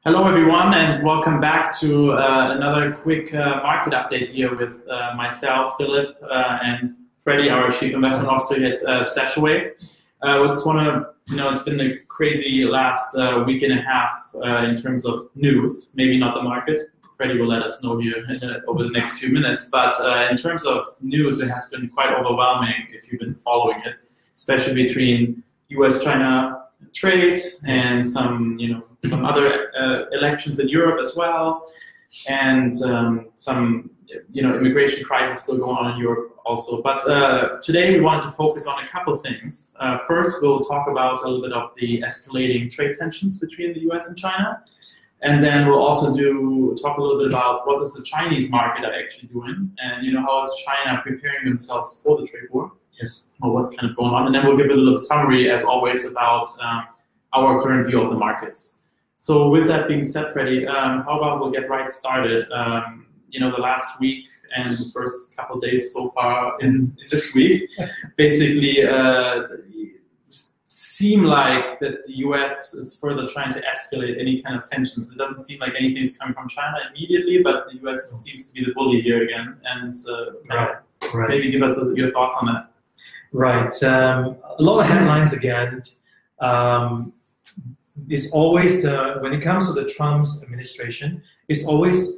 Hello, everyone, and welcome back to another quick market update here with myself, Philip, and Freddy, our Chief Investment Officer here at Stashaway. We just want to, it's been a crazy last week and a half in terms of news, maybe not the market. Freddy will let us know here over the next few minutes, but in terms of news, it has been quite overwhelming if you've been following it, especially between US-China trade and some other elections in Europe as well, and some immigration crisis still going on in Europe also. But today we wanted to focus on a couple of things. First, we'll talk about a little bit of the escalating trade tensions between the US and China, and then we'll also talk a little bit about what is the Chinese market are actually doing, and how is China preparing themselves for the trade war. Yes. Or what's kind of going on, and then we'll give a little summary, as always, about our current view of the markets. So with that being said, Freddy, how about we'll get right started? The last week and the first couple of days so far in this week, basically seem like that the US is further trying to escalate any kind of tensions. It doesn't seem like anything's coming from China immediately, but the US seems to be the bully here again. And maybe give us your thoughts on that. Right. A lot of headlines again. It's always, when it comes to the Trump's administration, it's always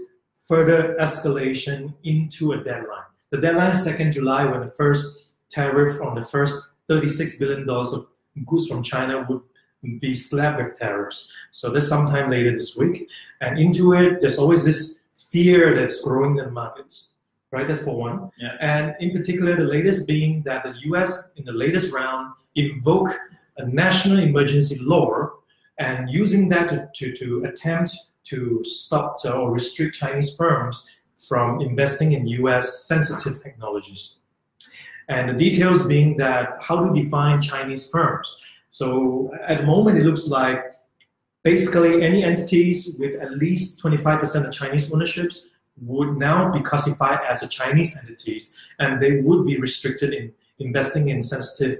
further escalation into a deadline. The deadline is 2nd July, when the first tariff on the first $36 billion of goods from China would be slapped with tariffs. So that's sometime later this week. And into it, there's always this fear that's growing in the markets. Right, that's for one. Yeah. And in particular, the latest being that the US, in the latest round, invoked a national emergency law, and using that to attempt to stop or restrict Chinese firms from investing in US sensitive technologies. And the details being that how to define Chinese firms. So at the moment, it looks like basically any entities with at least 25% of Chinese ownerships would now be classified as a Chinese entities, and they would be restricted in investing in sensitive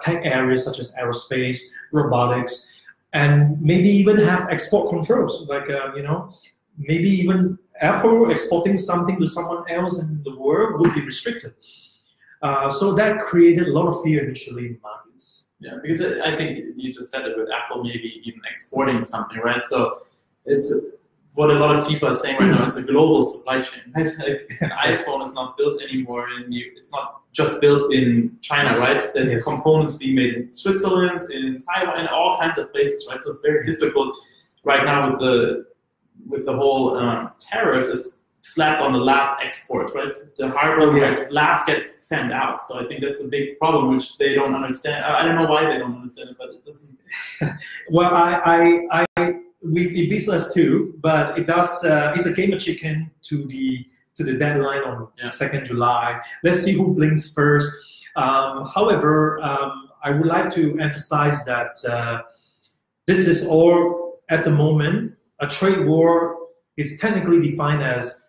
tech areas such as aerospace, robotics, and maybe even have export controls, like maybe even Apple exporting something to someone else in the world would be restricted. So that created a lot of fear initially in markets. Yeah, because I think you just said it with Apple, maybe even exporting something, right? So it's what a lot of people are saying right now. It's a global supply chain. Like an iPhone is not built anymore it's not just built in China, right? There's components being made in Switzerland, in Taiwan, in all kinds of places, right? So it's very difficult right now with the whole tariffs. It's slapped on the last export, right? The hardware last gets sent out. So I think that's a big problem, which they don't understand. I don't know why they don't understand it, but it doesn't. Well, we beats us too, but it does. It's a game of chicken to the deadline on 2nd July. Let's see who blinks first. However, I would like to emphasize that this is all at the moment. A trade war is technically defined as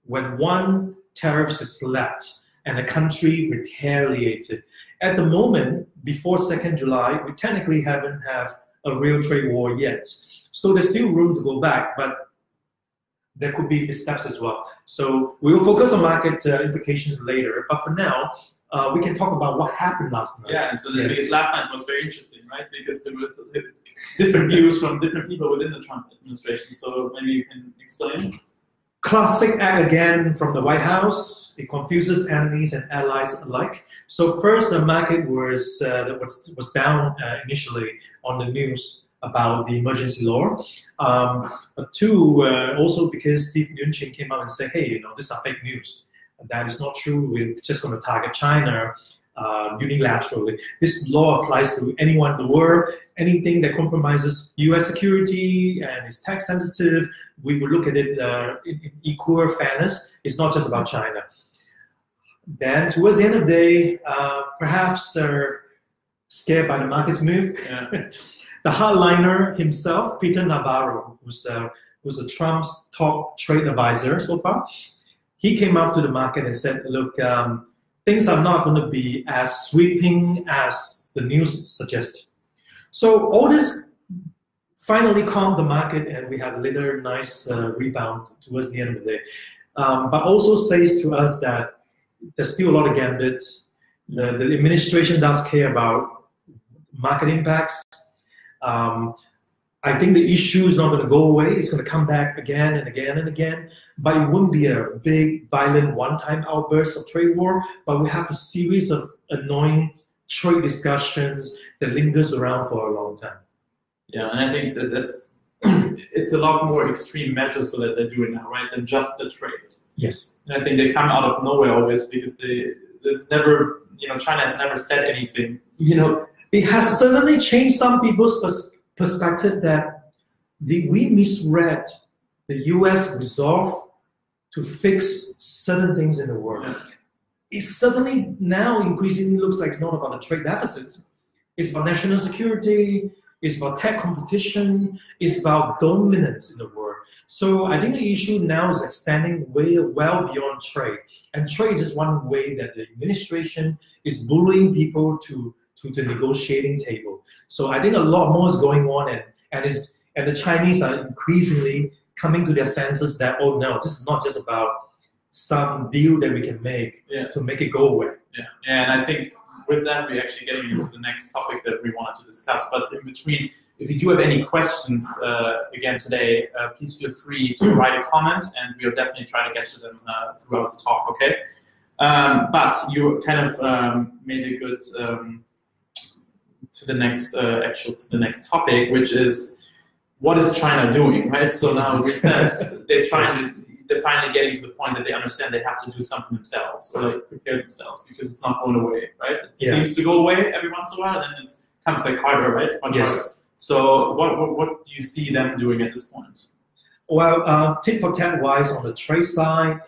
when one tariff is slapped and a country retaliated. At the moment, before 2nd July, we technically haven't have a real trade war yet. So there's still room to go back, but there could be steps as well. So we will focus on market implications later. But for now, we can talk about what happened last night. Yeah, and so because last night was very interesting, right? Because there were different views from different people within the Trump administration. So maybe you can explain. Classic act again from the White House. It confuses enemies and allies alike. So first, the market was down initially on the news about the emergency law. But two, also because Steve Mnuchin came out and said, hey, these are fake news. That is not true. We're just going to target China unilaterally. This law applies to anyone in the world. Anything that compromises US security and is tax sensitive, we will look at it in equal fairness. It's not just about China. Then towards the end of the day, perhaps scared by the market's move, the hardliner himself, Peter Navarro, who's a Trump's top trade advisor so far, he came out to the market and said, look, things are not going to be as sweeping as the news suggests. So all this finally calmed the market, and we had a little nice rebound towards the end of the day. But also says to us that there's still a lot of gambit. The administration does care about market impacts. I think the issue is not going to go away. It's going to come back again and again and again. But it wouldn't be a big, violent, one-time outburst of trade war. But we have a series of annoying trade discussions that lingers around for a long time. Yeah, and I think that's it's a lot more extreme measures so that they're doing now, right, than just the trade. Yes. And I think they come out of nowhere always because there's never, China has never said anything. It has certainly changed some people's perspective that we misread the U.S. resolve to fix certain things in the world. Yeah. It certainly now increasingly looks like it's not about the trade deficits. It's about national security. It's about tech competition. It's about dominance in the world. So I think the issue now is extending well beyond trade. And trade is just one way that the administration is bullying people to the negotiating table. So I think a lot more is going on, and the Chinese are increasingly coming to their senses that, oh no, this is not just about some deal that we can make to make it go away. Yeah, and I think with that we're actually getting into the next topic that we wanted to discuss. But in between, if you do have any questions again today, please feel free to write a comment, and we'll definitely try to get to them throughout the talk. Okay, but you kind of made a good to the next topic, which is what is China doing, right? So now we said they're finally getting to the point that they understand they have to do something themselves, or like prepare themselves, because it's not going away, right? It seems to go away every once in a while, and then it comes back harder, right? Much harder. So what do you see them doing at this point? Well, tit for tat wise, on the trade side,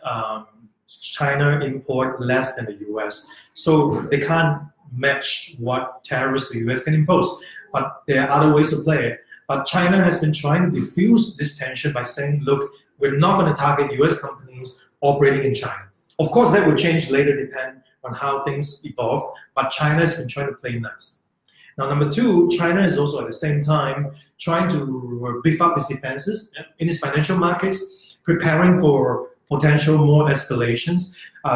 China import less than the US, so they can't match what tariffs the US can impose. But there are other ways to play it. But China has been trying to diffuse this tension by saying, look, we're not going to target US companies operating in China. Of course, that will change later, depend on how things evolve, but China has been trying to play nice. Now, number two, China is also at the same time trying to beef up its defenses in its financial markets, preparing for potential more escalations.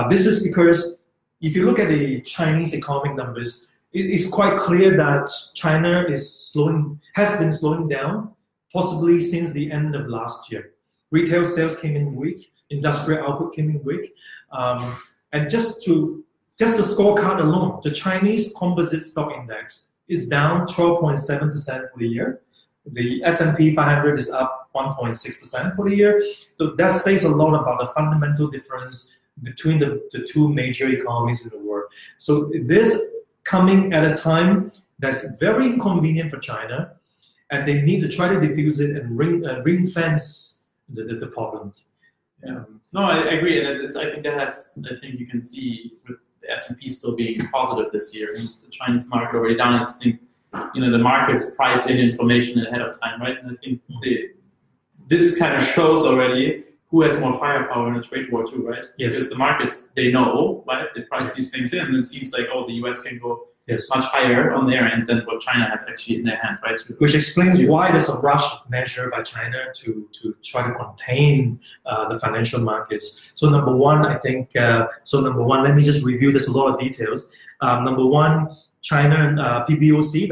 This is because if you look at the Chinese economic numbers, it is quite clear that China has been slowing down, possibly since the end of last year. Retail sales came in weak, industrial output came in weak, and just the scorecard alone, the Chinese composite stock index is down 12.7% for the year. The S&P 500 is up 1.6% for the year. So that says a lot about the fundamental difference between the two major economies in the world. So this coming at a time that's very inconvenient for China, and they need to try to diffuse it and ring fence the problem. Yeah. No, I agree, and I think you can see with the S&P still being positive this year, and the Chinese market already down. I think the markets price in information ahead of time, right? And I think this kind of shows already who has more firepower in a trade war too, right? Yes. Because the markets, they know, right? They price these things in, and it seems like, the US can go much higher on their end than what China has actually in their hand, right? Which explains why there's a rush measure by China to try to contain the financial markets. So number one, let me just review. There's a lot of details. Number one, China PBOC,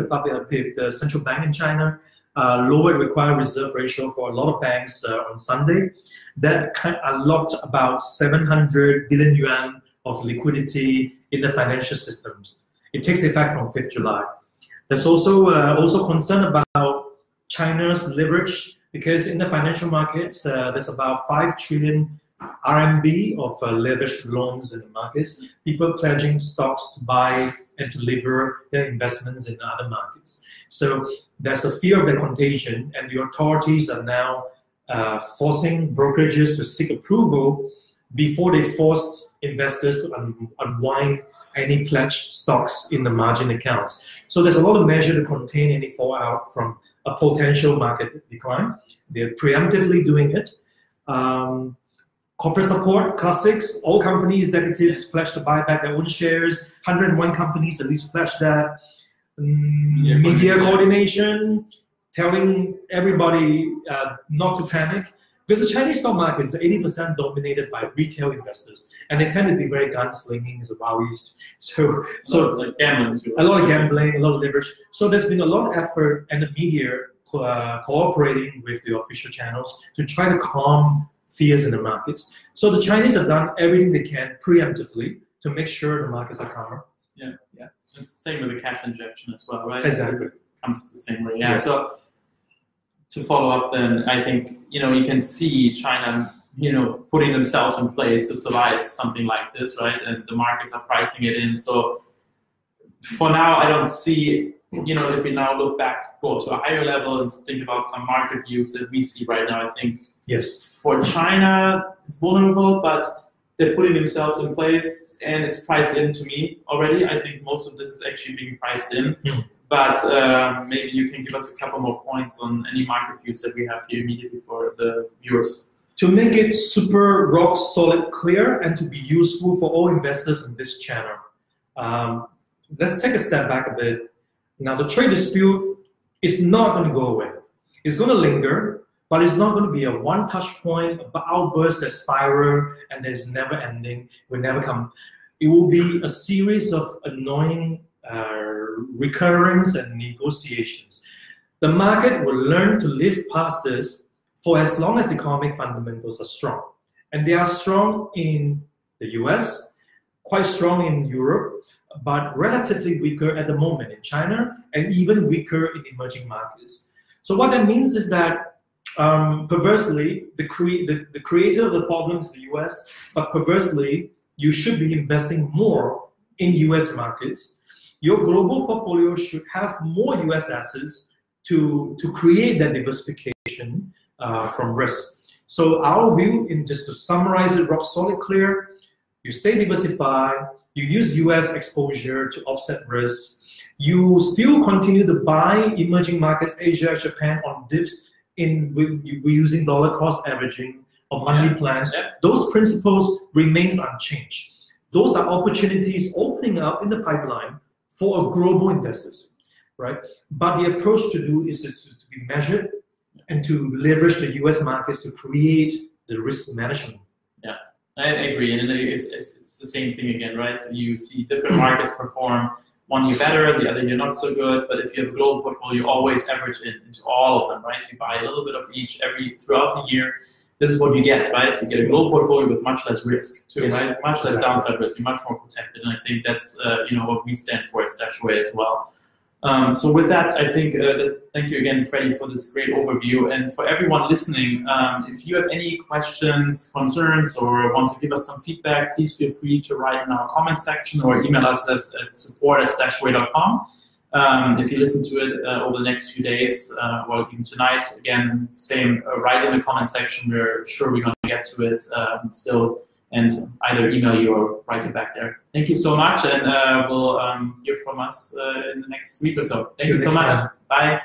the central bank in China, lowered required reserve ratio for a lot of banks on Sunday. That unlocked about 700 billion yuan of liquidity in the financial systems. It takes effect from 5th July. There's also concern about China's leverage, because in the financial markets, there's about 5 trillion RMB of leveraged loans in the markets, people pledging stocks to buy and to lever their investments in other markets. So there's a fear of the contagion, and the authorities are now forcing brokerages to seek approval before they force investors to unwind any pledged stocks in the margin accounts. So there's a lot of measure to contain any fallout from a potential market decline. They're preemptively doing it. Corporate support, classics, all company executives pledged to buy back their own shares. 101 companies at least pledged that. Media coordination, telling everybody not to panic. Because the Chinese stock market is 80% dominated by retail investors, and they tend to be very gunslinging, as a Maoist. So like gambling too. A lot of gambling, a lot of leverage. So there's been a lot of effort, and the media cooperating with the official channels to try to calm fears in the markets. So the Chinese have done everything they can preemptively to make sure the markets are calmer. Yeah. It's the same with the cash injection as well, right? Exactly. It comes the same way. Yeah. So to follow up, then I think you can see China, putting themselves in place to survive something like this, right? And the markets are pricing it in. So for now, I don't see, if we now look back, go to a higher level and think about some market views that we see right now, I think yes, for China, it's vulnerable, but they're putting themselves in place and it's priced in to me already. I think most of this is actually being priced in. But maybe you can give us a couple more points on any market views that we have here immediately for the viewers. To make it super rock solid clear and to be useful for all investors in this channel, let's take a step back a bit. Now, the trade dispute is not going to go away. It's going to linger, but it's not going to be a one touch point, an outburst that spiral and there's never ending, will never come. It will be a series of annoying recurrence and negotiations. The market will learn to live past this for as long as economic fundamentals are strong. And they are strong in the US, quite strong in Europe, but relatively weaker at the moment in China, and even weaker in emerging markets. So what that means is that perversely, the creator of the problem is the US, but perversely, you should be investing more in US markets. Your global portfolio should have more US assets to create that diversification from risk. So our view, just to summarize it rock solid clear, you stay diversified, you use US exposure to offset risk, you still continue to buy emerging markets, Asia, Japan on dips we're using dollar cost averaging or monthly plans. Those principles remains unchanged. Those are opportunities opening up in the pipeline for global investors, right? But the approach to do is to be measured and to leverage the US markets to create the risk management. Yeah, I agree. And it's the same thing again, right? You see different markets perform one year better, the other year not so good. But if you have a global portfolio, you always average into all of them, right? You buy a little bit of each throughout the year. This is what you get, right? You get a global portfolio with much less risk too, right? Much less downside risk. You're much more protected, and I think that's what we stand for at Stashaway as well. So with that, I think thank you again, Freddy, for this great overview. And for everyone listening, if you have any questions, concerns, or want to give us some feedback, please feel free to write in our comment section or email us at support@stashaway.com. If you listen to it over the next few days, or even tonight, again, same, write in the comment section. We're sure we're going to get to it still, and either email you or write it back there. Thank you so much, and we'll hear from us in the next week or so. Thank you so much. Bye.